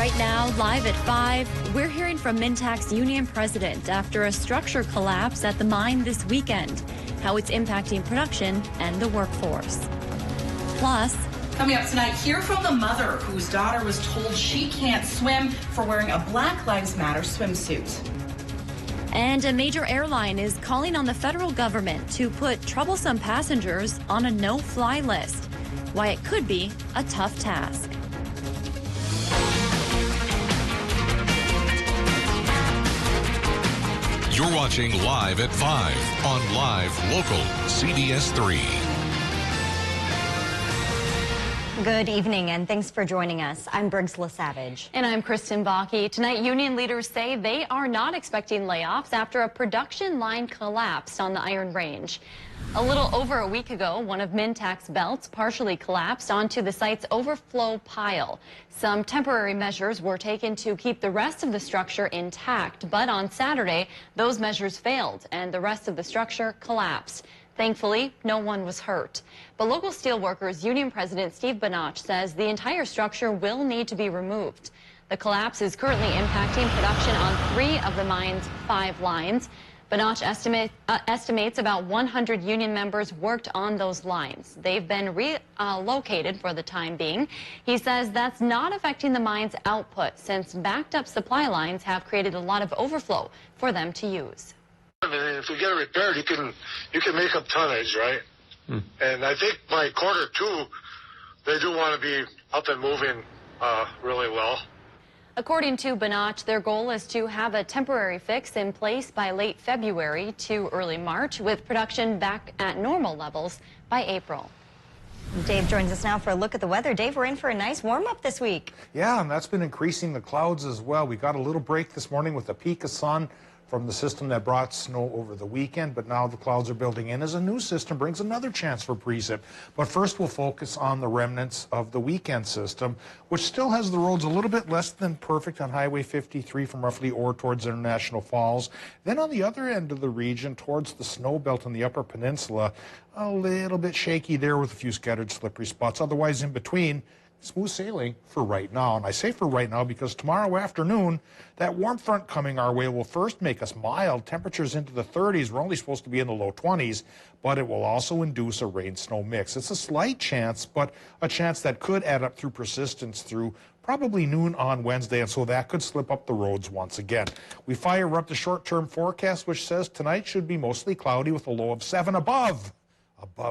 Right now, live at 5, we're hearing from Mintac's union president after a structure collapse at the mine this weekend, how it's impacting production and the workforce. Plus, coming up tonight, hear from the mother whose daughter was told she can't swim for wearing a Black Lives Matter swimsuit. And a major airline is calling on the federal government to put troublesome passengers on a no-fly list. Why it could be a tough task. You're watching Live at 5 on Live Local CBS 3. Good evening, and thanks for joining us. I'm Briggs LaSavage. And I'm Kristen Bakke. Tonight, union leaders say they are not expecting layoffs after a production line collapsed on the Iron Range. A little over a week ago, one of Mintac's belts partially collapsed onto the site's overflow pile. Some temporary measures were taken to keep the rest of the structure intact, but on Saturday, those measures failed and the rest of the structure collapsed. Thankfully, no one was hurt. But local steelworkers union president Steve Banach says the entire structure will need to be removed. The collapse is currently impacting production on 3 of the mine's 5 lines. Banach estimates about 100 union members worked on those lines. They've been relocated for the time being. He says that's not affecting the mine's output, since backed up supply lines have created a lot of overflow for them to use. I mean, if we get it repaired, you can make up tonnage, right? And I think by Q2, they do want to be up and moving really well. According to Banach, their goal is to have a temporary fix in place by late February to early March, with production back at normal levels by April. Dave joins us now for a look at the weather. Dave, we're in for a nice warm-up this week. Yeah, and that's been increasing the clouds as well. We got a little break this morning with a peak of sun from the system that brought snow over the weekend, but now the clouds are building in as a new system brings another chance for precip. But first we'll focus on the remnants of the weekend system, which still has the roads a little bit less than perfect on Highway 53 from roughly Orr towards International Falls. Then on the other end of the region, towards the snow belt in the Upper Peninsula, a little bit shaky there with a few scattered slippery spots. Otherwise, in between, smooth sailing for right now. And I say for right now because tomorrow afternoon, that warm front coming our way will first make us mild. Temperatures into the 30s. We're only supposed to be in the low 20s, but it will also induce a rain-snow mix. It's a slight chance, but a chance that could add up through persistence through probably noon on Wednesday, and so that could slip up the roads once again. We fire up the short-term forecast, which says tonight should be mostly cloudy with a low of 7 above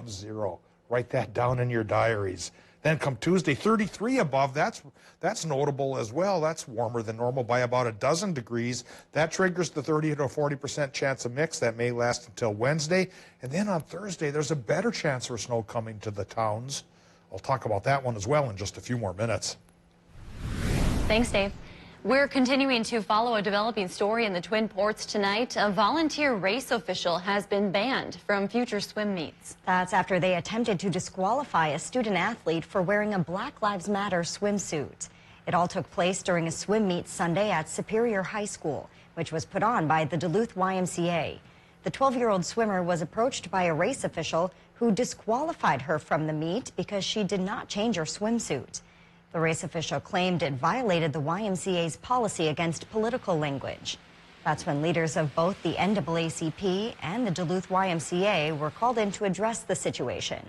zero. Write that down in your diaries. Then come Tuesday, 33 above. That's notable as well. That's warmer than normal by about a dozen degrees. That triggers the 30 to 40% chance of mix. That may last until Wednesday. And then on Thursday, there's a better chance for snow coming to the towns. I'll talk about that one as well in just a few more minutes. Thanks, Dave. We're continuing to follow a developing story in the Twin Ports tonight. A volunteer race official has been banned from future swim meets. That's after they attempted to disqualify a student athlete for wearing a Black Lives Matter swimsuit. It all took place during a swim meet Sunday at Superior High School, which was put on by the Duluth YMCA. The 12-year-old swimmer was approached by a race official who disqualified her from the meet because she did not change her swimsuit. The race official claimed it violated the YMCA's policy against political language. That's when leaders of both the NAACP and the Duluth YMCA were called in to address the situation.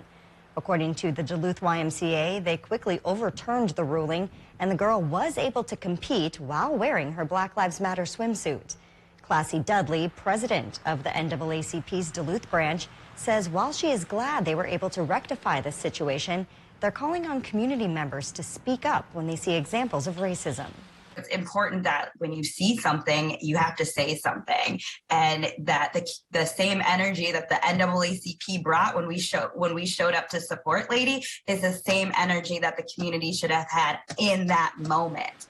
According to the Duluth YMCA, they quickly overturned the ruling, and the girl was able to compete while wearing her Black Lives Matter swimsuit. Classy Dudley, president of the NAACP's Duluth branch, says while she is glad they were able to rectify this situation, they're calling on community members to speak up when they see examples of racism. It's important that when you see something, you have to say something, and that the same energy that the NAACP brought when we showed up to support Lady is the same energy that the community should have had in that moment.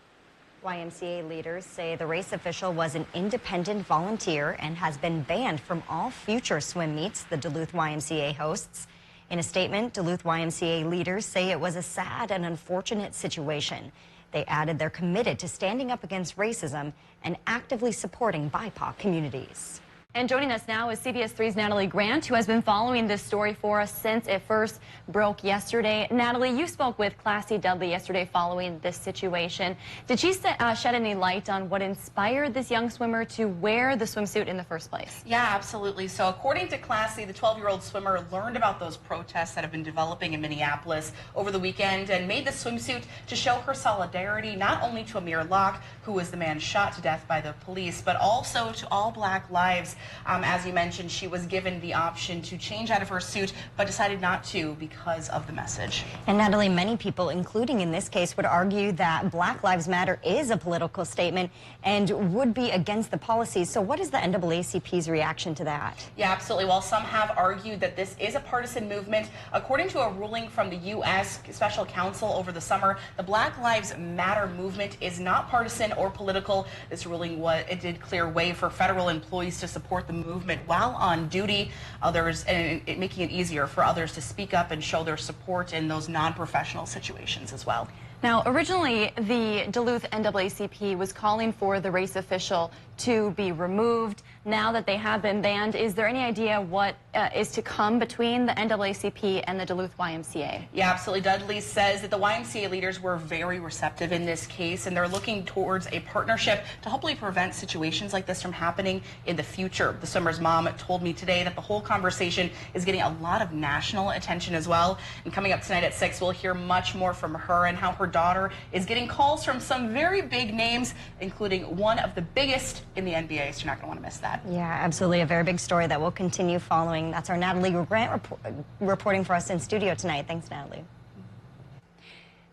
YMCA leaders say the race official was an independent volunteer and has been banned from all future swim meets the Duluth YMCA hosts. In a statement, Duluth YMCA leaders say it was a sad and unfortunate situation. They added they're committed to standing up against racism and actively supporting BIPOC communities. And joining us now is CBS 3's Natalie Grant, who has been following this story for us since it first broke yesterday. Natalie, you spoke with Classy Dudley yesterday following this situation. Did she shed any light on what inspired this young swimmer to wear the swimsuit in the first place? Yeah, absolutely. So according to Classy, the 12-year-old swimmer learned about those protests that have been developing in Minneapolis over the weekend and made the swimsuit to show her solidarity not only to Amir Locke, who was the man shot to death by the police, but also to all Black lives. As you mentioned, she was given the option to change out of her suit, but decided not to because of the message. And Natalie, many people, including in this case, would argue that Black Lives Matter is a political statement and would be against the policies. So what is the NAACP's reaction to that? Yeah, absolutely. While some have argued that this is a partisan movement, according to a ruling from the U.S. Special Counsel over the summer, the Black Lives Matter movement is not partisan or political. This ruling did clear way for federal employees to support the movement while on duty, making it easier for others to speak up and show their support in those non-professional situations as well. Now, originally, the Duluth NAACP was calling for the race official to be removed. Now that they have been banned, is there any idea what is to come between the NAACP and the Duluth YMCA? Yeah, absolutely. Dudley says that the YMCA leaders were very receptive in this case, and they're looking towards a partnership to hopefully prevent situations like this from happening in the future. The swimmer's mom told me today that the whole conversation is getting a lot of national attention as well. And coming up tonight at 6, we'll hear much more from her and how her daughter is getting calls from some very big names, including one of the biggest in the NBA, so you're not going to want to miss that. Yeah, absolutely. A very big story that we'll continue following. That's our Natalie Grant reporting for us in studio tonight. Thanks, Natalie.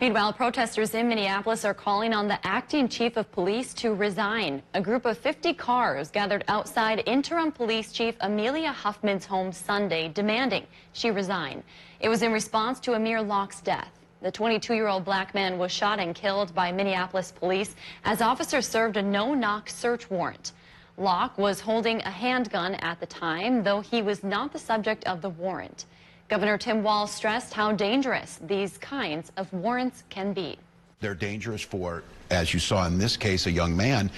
Meanwhile, protesters in Minneapolis are calling on the acting chief of police to resign. A group of 50 cars gathered outside interim police chief Amelia Huffman's home Sunday, demanding she resign. It was in response to Amir Locke's death. The 22-year-old Black man was shot and killed by Minneapolis police as officers served a no-knock search warrant. Locke was holding a handgun at the time, though he was not the subject of the warrant. Governor Tim Walz stressed how dangerous these kinds of warrants can be. They're dangerous for, as you saw in this case, a young man.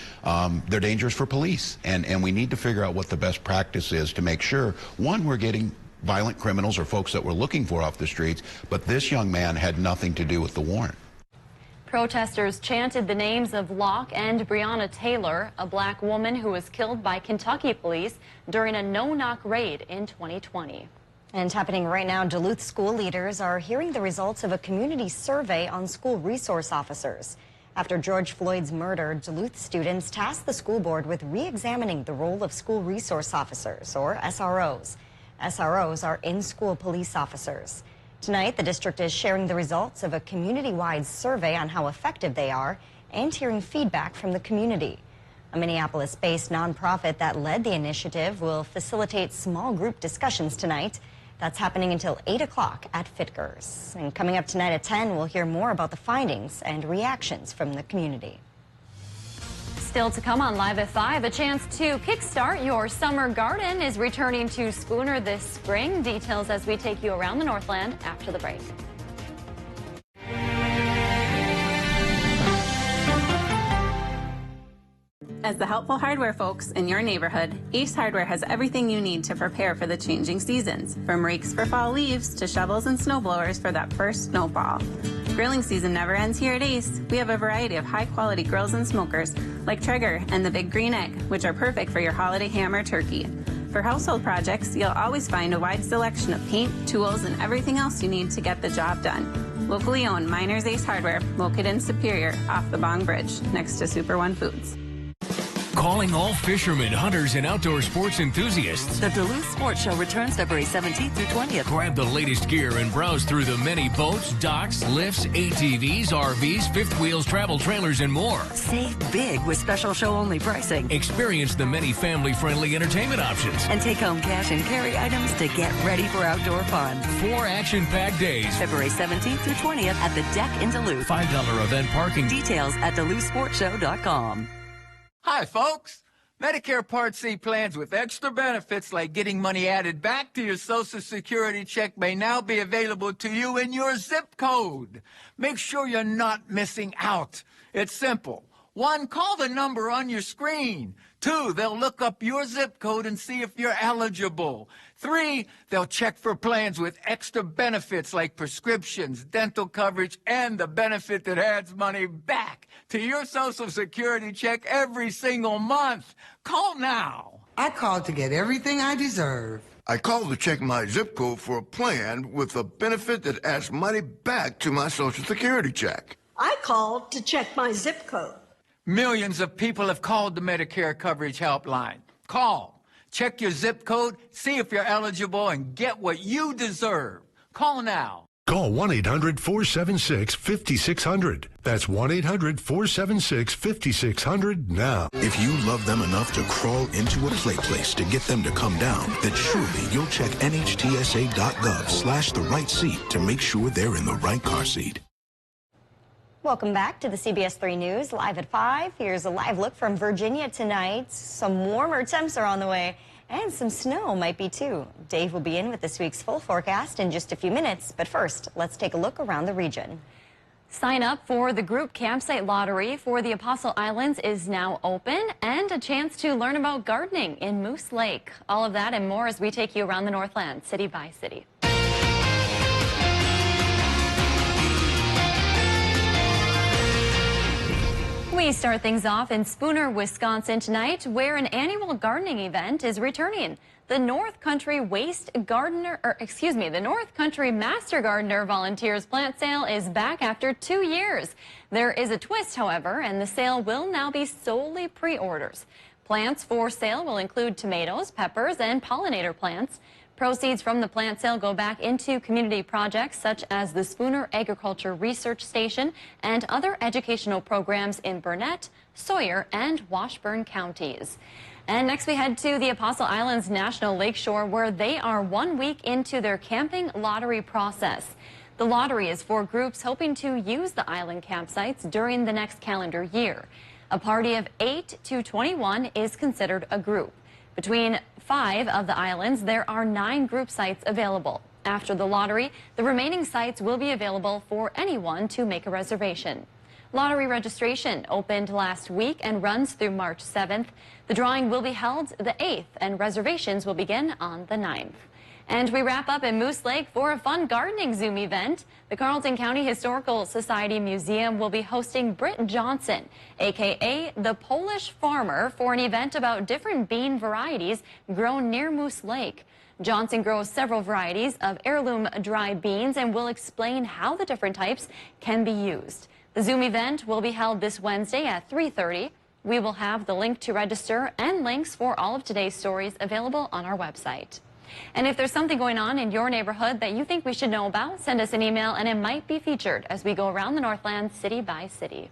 They're dangerous for police, and we need to figure out what the best practice is to make sure, one, we're getting violent criminals or folks that we're looking for off the streets, but this young man had nothing to do with the warrant. Protesters chanted the names of Locke and Breonna Taylor, a Black woman who was killed by Kentucky police during a no-knock raid in 2020. And happening right now, Duluth school leaders are hearing the results of a community survey on school resource officers. After George Floyd's murder, Duluth students tasked the school board with re-examining the role of school resource officers, or SROs. SROs are in-school police officers. Tonight, the district is sharing the results of a community-wide survey on how effective they are and hearing feedback from the community. A Minneapolis-based nonprofit that led the initiative will facilitate small group discussions tonight. That's happening until 8 o'clock at Fitgers. And coming up tonight at 10, we'll hear more about the findings and reactions from the community. Still to come on Live at 5, a chance to kickstart your summer garden is returning to Spooner this spring. Details as we take you around the Northland after the break. As the helpful hardware folks in your neighborhood, Ace Hardware has everything you need to prepare for the changing seasons. From rakes for fall leaves to shovels and snowblowers for that first snowfall. Grilling season never ends here at Ace. We have a variety of high-quality grills and smokers, like Traeger and the Big Green Egg, which are perfect for your holiday ham or turkey. For household projects, you'll always find a wide selection of paint, tools, and everything else you need to get the job done. Locally owned Miners Ace Hardware, located in Superior, off the Bong Bridge, next to Super One Foods. Calling all fishermen, hunters, and outdoor sports enthusiasts. The Duluth Sports Show returns February 17th through 20th. Grab the latest gear and browse through the many boats, docks, lifts, ATVs, RVs, fifth wheels, travel trailers, and more. Save big with special show-only pricing. Experience the many family-friendly entertainment options. And take home cash and carry items to get ready for outdoor fun. 4 action-packed days. February 17th through 20th at the Deck in Duluth. $5 event parking. Details at DuluthSportsShow.com. Hi, folks. Medicare Part C plans with extra benefits like getting money added back to your Social Security check may now be available to you in your zip code. Make sure you're not missing out. It's simple. 1, call the number on your screen. 2, they'll look up your zip code and see if you're eligible. 3, they'll check for plans with extra benefits like prescriptions, dental coverage, and the benefit that adds money back to your Social Security check every single month. Call now. I called to get everything I deserve. I called to check my zip code for a plan with a benefit that adds money back to my Social Security check. I called to check my zip code. Millions of people have called the Medicare coverage helpline. Call, check your zip code, see if you're eligible, and get what you deserve. Call now. Call 1-800-476-5600. That's 1-800-476-5600 now. If you love them enough to crawl into a play place to get them to come down, then surely you'll check NHTSA.gov/the right seat to make sure they're in the right car seat. Welcome back to the CBS 3 News, live at 5. Here's a live look from Virginia tonight. Some warmer temps are on the way, and some snow might be too. Dave will be in with this week's full forecast in just a few minutes. But first, let's take a look around the region. Sign up for the group campsite lottery for the Apostle Islands is now open, and a chance to learn about gardening in Moose Lake. All of that and more as we take you around the Northland, city by city. We start things off in Spooner, Wisconsin tonight, where an annual gardening event is returning. The North Country the North Country Master Gardener Volunteers Plant Sale is back after 2 years. There is a twist, however, and the sale will now be solely pre-orders. Plants for sale will include tomatoes, peppers, and pollinator plants. Proceeds from the plant sale go back into community projects such as the Spooner Agriculture Research Station and other educational programs in Burnett, Sawyer, and Washburn counties. And next we head to the Apostle Islands National Lakeshore, where they are 1 week into their camping lottery process. The lottery is for groups hoping to use the island campsites during the next calendar year. A party of 8 to 21 is considered a group. Between 5 of the islands, there are 9 group sites available. After the lottery, the remaining sites will be available for anyone to make a reservation. Lottery registration opened last week and runs through March 7th. The drawing will be held the 8th, and reservations will begin on the 9th. And we wrap up in Moose Lake for a fun gardening Zoom event. The Carleton County Historical Society Museum will be hosting Britt Johnson, a.k.a. the Polish Farmer, for an event about different bean varieties grown near Moose Lake. Johnson grows several varieties of heirloom dry beans and will explain how the different types can be used. The Zoom event will be held this Wednesday at 3:30. We will have the link to register and links for all of today's stories available on our website. And if there's something going on in your neighborhood that you think we should know about, send us an email and it might be featured as we go around the Northland city by city.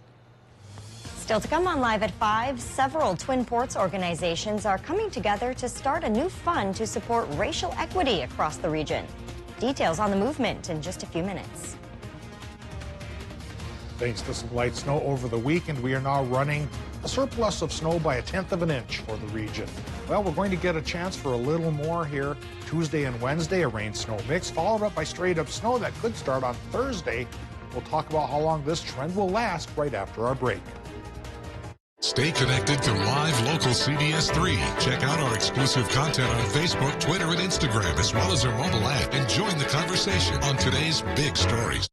Still to come on Live at 5, several Twin Ports organizations are coming together to start a new fund to support racial equity across the region. Details on the movement in just a few minutes. Thanks to some light snow over the weekend, we are now running a surplus of snow by 1/10 of an inch for the region. Well, we're going to get a chance for a little more here Tuesday and Wednesday, a rain-snow mix, followed up by straight-up snow that could start on Thursday. We'll talk about how long this trend will last right after our break. Stay connected to live local CBS 3. Check out our exclusive content on Facebook, Twitter, and Instagram, as well as our mobile app, and join the conversation on today's big stories.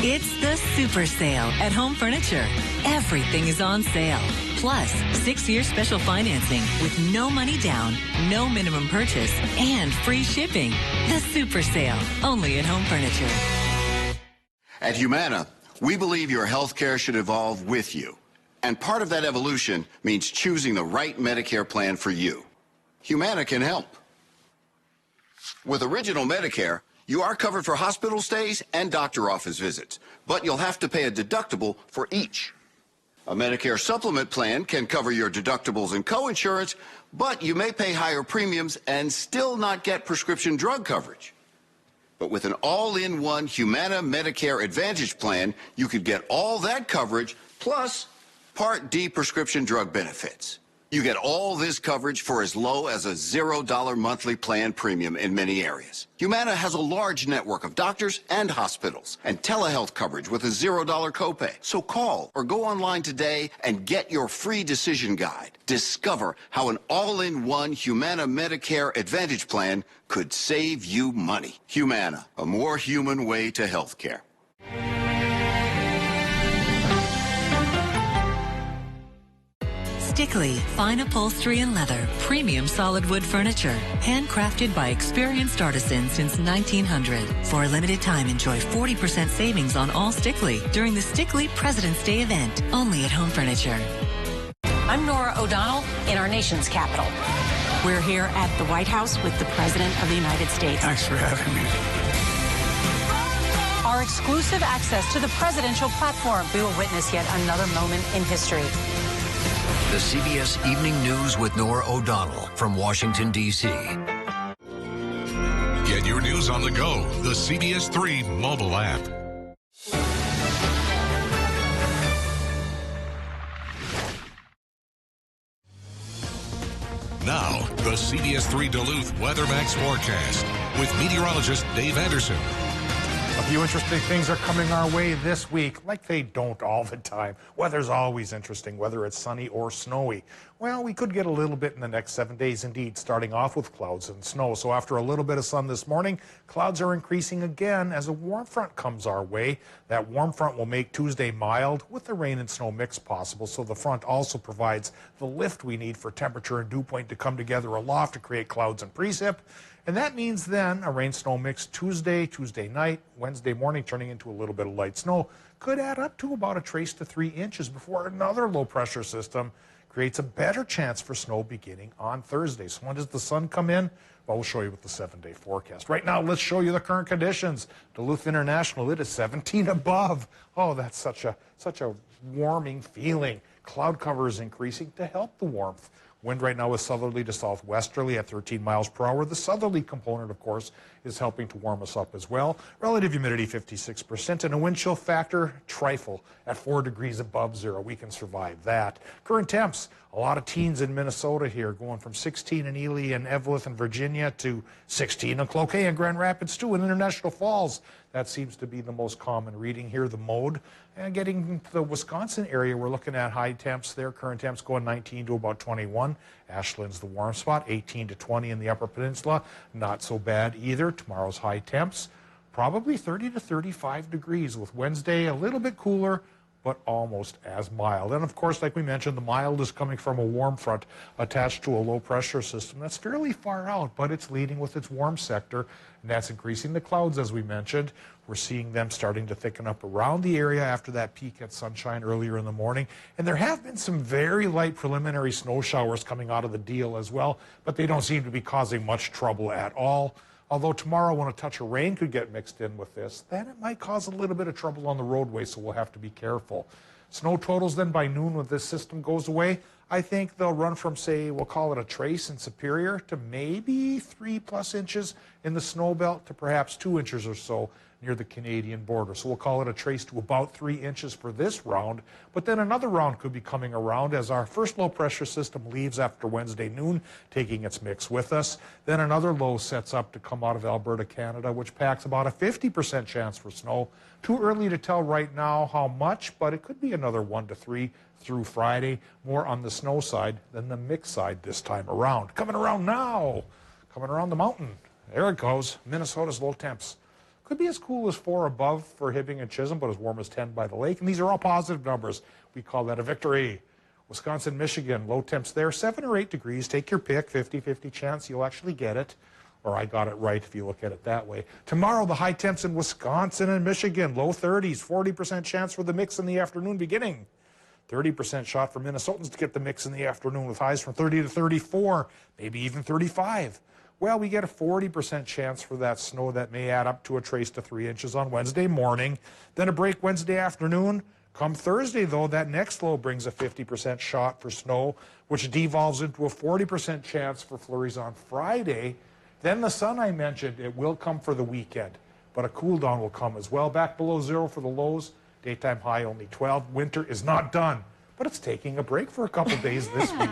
It's the super sale at Home Furniture. Everything is on sale. Plus, 6-year special financing with no money down, no minimum purchase, and free shipping. The super sale, only at Home Furniture. At Humana, we believe your health care should evolve with you. And part of that evolution means choosing the right Medicare plan for you. Humana can help. With Original Medicare, you are covered for hospital stays and doctor office visits, but you'll have to pay a deductible for each. A Medicare supplement plan can cover your deductibles and coinsurance, but you may pay higher premiums and still not get prescription drug coverage. But with an all-in-one Humana Medicare Advantage plan, you could get all that coverage plus Part D prescription drug benefits. You get all this coverage for as low as a $0 monthly plan premium in many areas. Humana has a large network of doctors and hospitals and telehealth coverage with a $0 copay. So call or go online today and get your free decision guide. Discover how an all-in-one Humana Medicare Advantage plan could save you money. Humana, a more human way to health care. Stickley, fine upholstery and leather, premium solid wood furniture, handcrafted by experienced artisans since 1900. For a limited time, enjoy 40% savings on all Stickley during the Stickley President's Day event, only at Home Furniture. I'm Nora O'Donnell in our nation's capital. We're here at the White House with the President of the United States. Thanks for having me. Our exclusive access to the presidential platform. We will witness yet another moment in history. The CBS Evening News with Nora O'Donnell from Washington, D.C. Get your news on the go. The CBS 3 mobile app. Now, the CBS 3 Duluth WeatherMax forecast with meteorologist Dave Anderson. A few interesting things are coming our way this week, like they don't all the time. Weather's always interesting, whether it's sunny or snowy. Well, we could get a little bit in the next 7 days, indeed, starting off with clouds and snow. So after a little bit of sun this morning, clouds are increasing again as a warm front comes our way. That warm front will make Tuesday mild with the rain and snow mix possible. So the front also provides the lift we need for temperature and dew point to come together aloft to create clouds and precip. And that means then a rain-snow mix Tuesday night, Wednesday morning turning into a little bit of light snow could add up to about a trace to 3 inches before another low-pressure system creates a better chance for snow beginning on Thursday. So when does the sun come in? Well, we'll show you with the 7-day forecast. Right now, let's show you the current conditions. Duluth International, it is 17 above. Oh, that's such a warming feeling. Cloud cover is increasing to help the warmth. Wind right now is southerly to southwesterly at 13 miles per hour. The southerly component, of course, is helping to warm us up as well. Relative humidity 56% and a wind chill factor trifle at 4 degrees above zero. We can survive that. Current temps, a lot of teens in Minnesota here, going from 16 in Ely and Evelyn and Virginia to 16 in Cloquet and Grand Rapids too, in International Falls. That seems to be the most common reading here, the mode. And getting to the Wisconsin area, we're looking at high temps there. Current temps going 19 to about 21. Ashland's the warm spot, 18 to 20 in the Upper Peninsula. Not so bad either. Tomorrow's high temps, probably 30 to 35 degrees, with Wednesday a little bit cooler, but almost as mild. And of course, like we mentioned, the mild is coming from a warm front attached to a low pressure system that's fairly far out, but it's leading with its warm sector, and that's increasing the clouds, as we mentioned. We're seeing them starting to thicken up around the area after that peak at sunshine earlier in the morning. And there have been some very light preliminary snow showers coming out of the deal as well, but they don't seem to be causing much trouble at all. Although tomorrow, when a touch of rain could get mixed in with this, then it might cause a little bit of trouble on the roadway, so we'll have to be careful. Snow totals then by noon when this system goes away, I think they'll run from, say, we'll call it a trace in Superior to maybe 3+ inches in the snow belt to perhaps 2 inches or so near the Canadian border. So we'll call it a trace to about 3 inches for this round, but then another round could be coming around as our first low pressure system leaves after Wednesday noon, taking its mix with us. Then another low sets up to come out of Alberta, Canada, which packs about a 50% chance for snow. Too early to tell right now how much, but it could be another 1 to 3 through Friday, more on the snow side than the mix side this time around. Coming around now, coming around the mountain. There it goes, Minnesota's low temps. Could be as cool as 4 above for Hibbing and Chisholm, but as warm as 10 by the lake. And these are all positive numbers. We call that a victory. Wisconsin, Michigan, low temps there, 7 or 8 degrees. Take your pick, 50-50 chance you'll actually get it. Or I got it right if you look at it that way. Tomorrow, the high temps in Wisconsin and Michigan, low 30s, 40% chance for the mix in the afternoon beginning. 30% shot for Minnesotans to get the mix in the afternoon with highs from 30 to 34, maybe even 35. Well, we get a 40% chance for that snow that may add up to a trace to 3 inches on Wednesday morning. Then a break Wednesday afternoon. Come Thursday, though, that next low brings a 50% shot for snow, which devolves into a 40% chance for flurries on Friday. Then the sun I mentioned, it will come for the weekend, but a cool down will come as well. Back below zero for the lows. Daytime high only 12. Winter is not done. but it's taking a break for a couple days this week.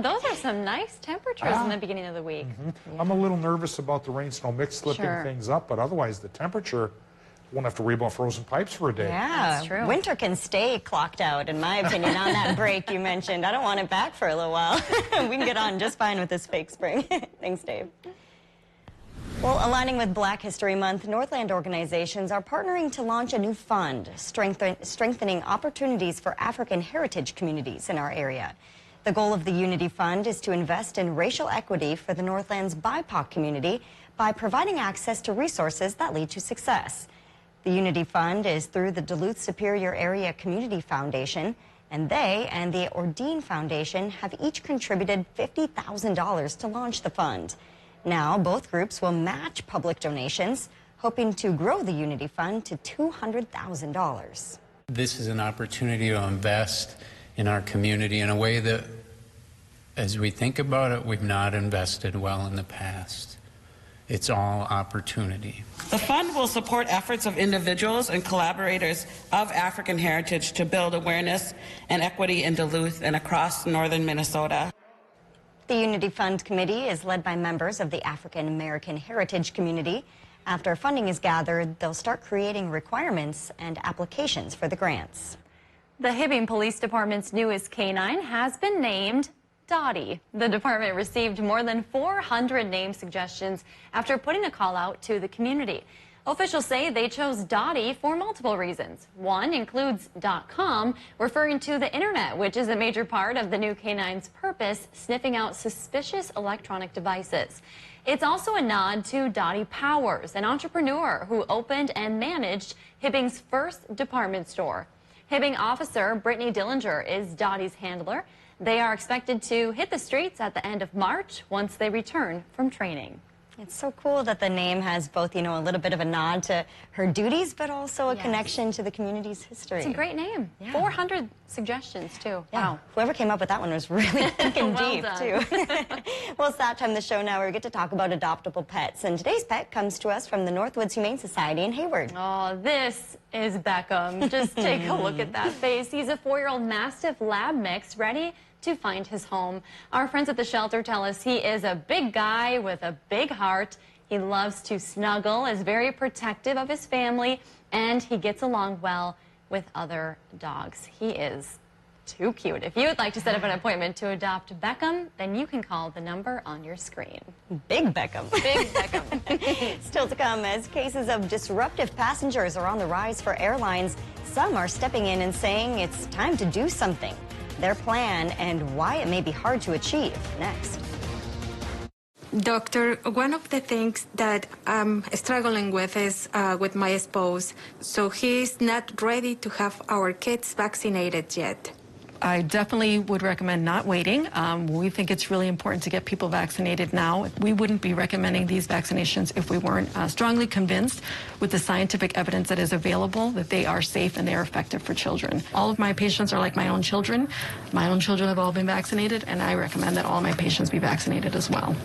Those are some nice temperatures in the beginning of the week. Yeah. I'm a little nervous about the rain-snow mix slipping things up, but otherwise the temperature won't have to worry about frozen pipes for a day. Yeah, that's true. Winter can stay clocked out, in my opinion, on that break you mentioned. I don't want it back for a little while. We can get on just fine with this fake spring. Thanks, Dave. Well, aligning with Black History Month, Northland organizations are partnering to launch a new fund, strengthening opportunities for African heritage communities in our area. The goal of the Unity Fund is to invest in racial equity for the Northland's BIPOC community by providing access to resources that lead to success. The Unity Fund is through the Duluth Superior Area Community Foundation, and they and the Ordine Foundation have each contributed $50,000 to launch the fund. Now, both groups will match public donations, hoping to grow the Unity Fund to $200,000. This is an opportunity to invest in our community in a way that, as we think about it, we've not invested well in the past. It's all opportunity. The fund will support efforts of individuals and collaborators of African heritage to build awareness and equity in Duluth and across northern Minnesota. The Unity Fund Committee is led by members of the African American heritage community. After funding is gathered, they'll start creating requirements and applications for the grants. The Hibbing Police Department's newest canine has been named Dottie. The department received more than 400 name suggestions after putting a call out to the community. Officials say they chose Dottie for multiple reasons. One includes .com, referring to the internet, which is a major part of the new canine's purpose, sniffing out suspicious electronic devices. It's also a nod to Dottie Powers, an entrepreneur who opened and managed Hibbing's first department store. Hibbing officer Brittany Dillinger is Dottie's handler. They are expected to hit the streets at the end of March once they return from training. It's so cool that the name has both, you know, a little bit of a nod to her duties, but also a connection to the community's history. It's a great name. 400 suggestions, too. Yeah. Wow. Whoever came up with that one was really thinking Well deep, done. too. Well, it's that time of the show now where we get to talk about adoptable pets. And today's pet comes to us from the Northwoods Humane Society in Hayward. Oh, this is Beckham. Just take a look at that face. He's a 4-year-old Mastiff Lab mix ready to find his home. Our friends at the shelter tell us he is a big guy with a big heart. He loves to snuggle, is very protective of his family, and he gets along well with other dogs. He is too cute. If you would like to set up an appointment to adopt Beckham, then you can call the number on your screen. Big Beckham. Big Beckham. Still to come, as cases of disruptive passengers are on the rise for airlines, some are stepping in and saying it's time to do something. Their plan and why it may be hard to achieve. Next. Doctor, one of the things that I'm struggling with is with my spouse. So he's not ready to have our kids vaccinated yet. I definitely would recommend not waiting. We think it's really important to get people vaccinated now. We wouldn't be recommending these vaccinations if we weren't strongly convinced with the scientific evidence that is available that they are safe and they are effective for children. All of my patients are like my own children. My own children have all been vaccinated, and I recommend that all my patients be vaccinated as well.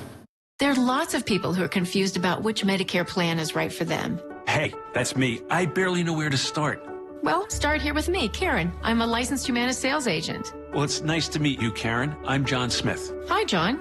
There are lots of people who are confused about which Medicare plan is right for them. Hey, that's me. I barely know where to start. Well, start here with me, Karen. I'm a licensed Humana sales agent. Well, it's nice to meet you, Karen. I'm John Smith. Hi, John.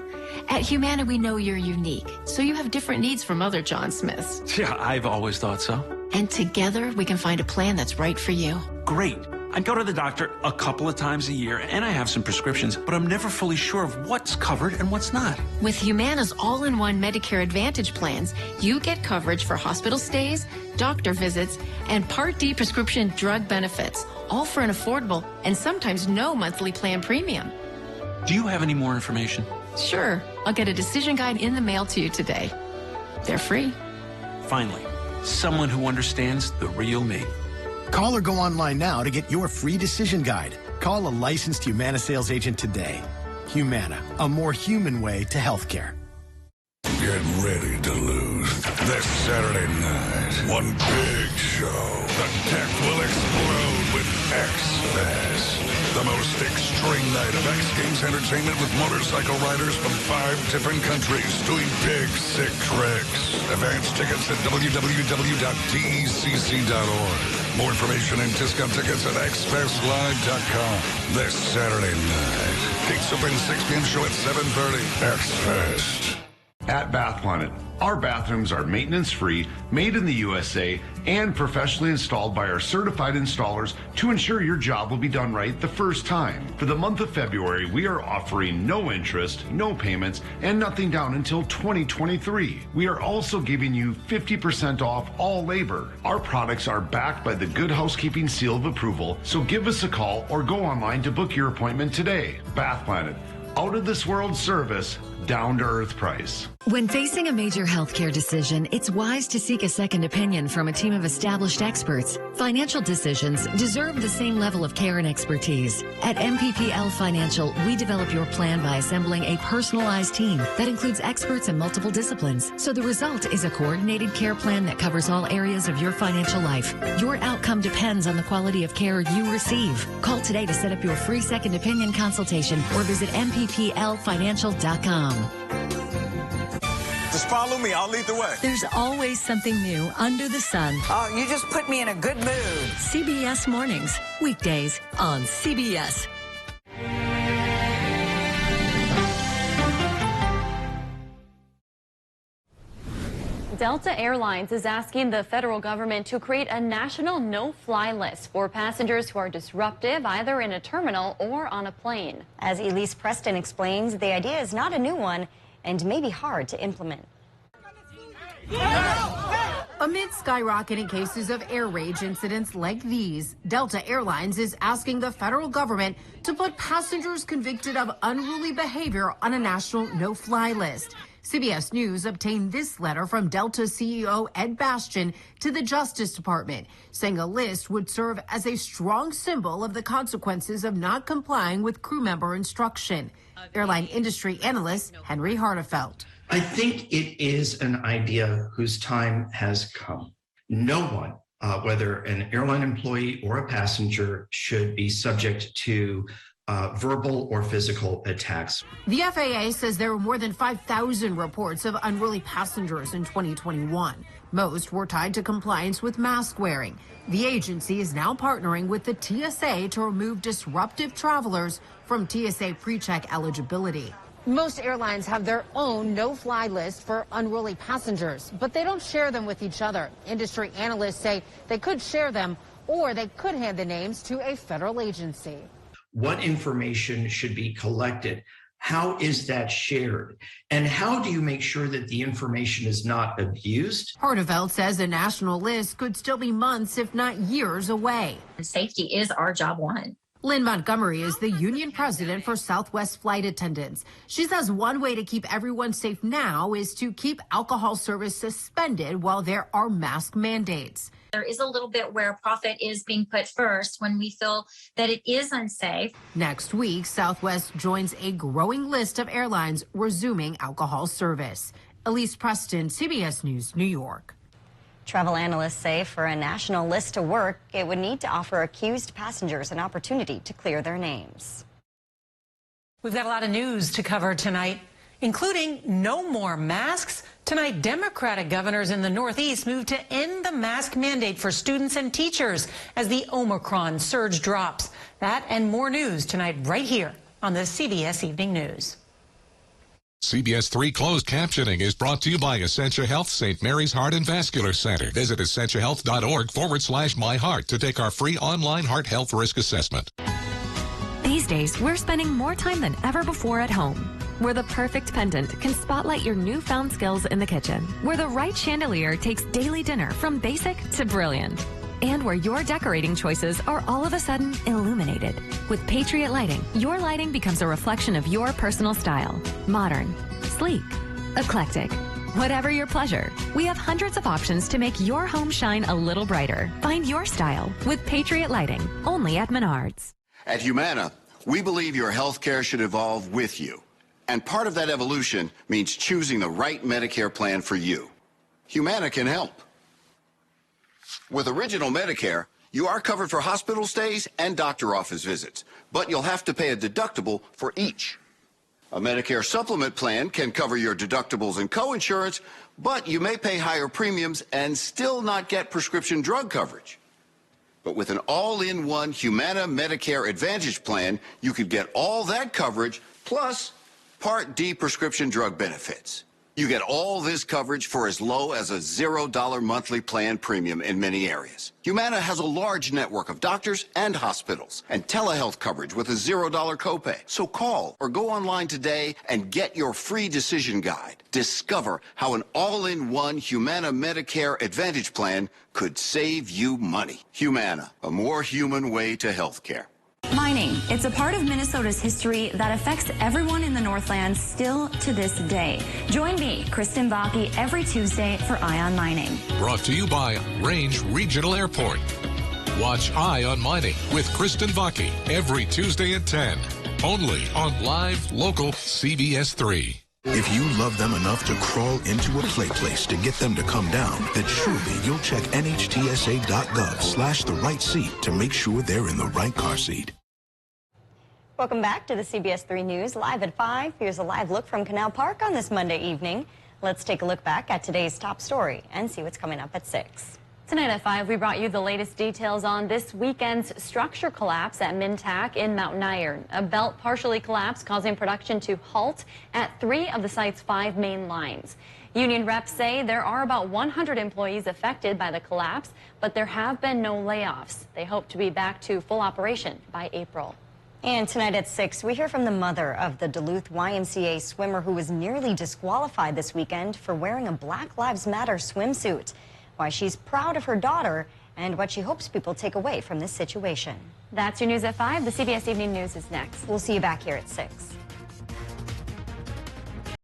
At Humana, we know you're unique, so you have different needs from other John Smiths. Yeah, I've always thought so. And together, we can find a plan that's right for you. Great. I go to the doctor a couple of times a year, and I have some prescriptions, but I'm never fully sure of what's covered and what's not. With Humana's all-in-one Medicare Advantage plans, you get coverage for hospital stays, doctor visits, and Part D prescription drug benefits, all for an affordable and sometimes no monthly plan premium. Do you have any more information? Sure. I'll get a decision guide in the mail to you today. They're free. Finally, someone who understands the real me. Call or go online now to get your free decision guide. Call a licensed Humana sales agent today. Humana, a more human way to healthcare. Get ready to lose. This Saturday night, one big show. The deck will explode with X-Fest. The most extreme night of X Games entertainment with motorcycle riders from 5 different countries doing big, sick tricks. Advance tickets at www.decc.org. More information and discount tickets at xfestlive.com. This Saturday night. Gates open 6 p.m. show at 7:30. X-Fest. At Bath Planet, our bathrooms are maintenance-free, made in the USA, and professionally installed by our certified installers to ensure your job will be done right the first time. For the month of February, we are offering no interest, no payments, and nothing down until 2023. We are also giving you 50% off all labor. Our products are backed by the Good Housekeeping seal of approval, so give us a call or go online to book your appointment today. Bath Planet, out of this world service, down to earth price. When facing a major healthcare decision, it's wise to seek a second opinion from a team of established experts. Financial decisions deserve the same level of care and expertise. At MPPL Financial, we develop your plan by assembling a personalized team that includes experts in multiple disciplines. So the result is a coordinated care plan that covers all areas of your financial life. Your outcome depends on the quality of care you receive. Call today to set up your free second opinion consultation or visit mpplfinancial.com. Just follow me. I'll lead the way. There's always something new under the sun. Oh, you just put me in a good mood. CBS Mornings, weekdays on CBS. Delta Airlines is asking the federal government to create a national no-fly list for passengers who are disruptive either in a terminal or on a plane. As Elise Preston explains, the idea is not a new one and may be hard to implement. Amid skyrocketing cases of air rage incidents like these, Delta Airlines is asking the federal government to put passengers convicted of unruly behavior on a national no-fly list. CBS News obtained this letter from Delta CEO Ed Bastian to the Justice Department, saying a list would serve as a strong symbol of the consequences of not complying with crew member instruction. Airline industry analyst Henry Hartefelt. I think it is an idea whose time has come. No one, whether an airline employee or a passenger, should be subject to verbal or physical attacks. The FAA says there were more than 5,000 reports of unruly passengers in 2021. Most were tied to compliance with mask wearing. The agency is now partnering with the TSA to remove disruptive travelers from TSA PreCheck eligibility. Most airlines have their own no-fly list for unruly passengers, but they don't share them with each other. Industry analysts say they could share them, or they could hand the names to a federal agency. What information should be collected? How is that shared? And how do you make sure that the information is not abused? Hartefelt says a national list could still be months, if not years away. Safety is our job one. Lynn Montgomery is the union president for Southwest flight attendants. She says one way to keep everyone safe now is to keep alcohol service suspended while there are mask mandates. There is a little bit where profit is being put first when we feel that it is unsafe. Next week, Southwest joins a growing list of airlines resuming alcohol service. Elise Preston, CBS News, New York. Travel analysts say for a national list to work, it would need to offer accused passengers an opportunity to clear their names. We've got a lot of news to cover tonight, including no more masks. Tonight, Democratic governors in the Northeast moved to end the mask mandate for students and teachers as the Omicron surge drops. That and more news tonight right here on the CBS Evening News. CBS 3 closed captioning is brought to you by Essentia Health St. Mary's Heart and Vascular Center. Visit essentiahealth.org/myheart to take our free online heart health risk assessment. These days, we're spending more time than ever before at home, where the perfect pendant can spotlight your newfound skills in the kitchen, where the right chandelier takes daily dinner from basic to brilliant, and where your decorating choices are all of a sudden illuminated. With Patriot Lighting, your lighting becomes a reflection of your personal style. Modern, sleek, eclectic. Whatever your pleasure, we have hundreds of options to make your home shine a little brighter. Find your style with Patriot Lighting, only at Menards. At Humana, we believe your health care should evolve with you. And part of that evolution means choosing the right Medicare plan for you. Humana can help. With Original Medicare, you are covered for hospital stays and doctor office visits, but you'll have to pay a deductible for each. A Medicare supplement plan can cover your deductibles and coinsurance, but you may pay higher premiums and still not get prescription drug coverage. But with an all-in-one Humana Medicare Advantage plan, you could get all that coverage plus Part D prescription drug benefits. You get all this coverage for as low as a $0 monthly plan premium in many areas. Humana has a large network of doctors and hospitals and telehealth coverage with a $0 copay. So call or go online today and get your free decision guide. Discover how an all-in-one Humana Medicare Advantage plan could save you money. Humana, a more human way to healthcare. Mining. It's a part of Minnesota's history that affects everyone in the Northlands still to this day. Join me, Kristen Baki, every Tuesday for Eye on Mining. Brought to you by Range Regional Airport. Watch Eye on Mining with Kristen Baki every Tuesday at 10. Only on live local CBS 3. If you love them enough to crawl into a play place to get them to come down, then surely you'll check NHTSA.gov/the right seat to make sure they're in the right car seat. Welcome back to the CBS 3 News, live at 5. Here's a live look from Canal Park on this Monday evening. Let's take a look back at today's top story and see what's coming up at 6. Tonight at 5, we brought you the latest details on this weekend's structure collapse at Mintac in Mountain Iron. A belt partially collapsed, causing production to halt at 3 of the site's 5 main lines. Union reps say there are about 100 employees affected by the collapse, but there have been no layoffs. They hope to be back to full operation by April. And tonight at 6, we hear from the mother of the Duluth YMCA swimmer who was nearly disqualified this weekend for wearing a Black Lives Matter swimsuit. Why she's proud of her daughter and what she hopes people take away from this situation. That's your news at 5. The CBS Evening News is next. We'll see you back here at 6.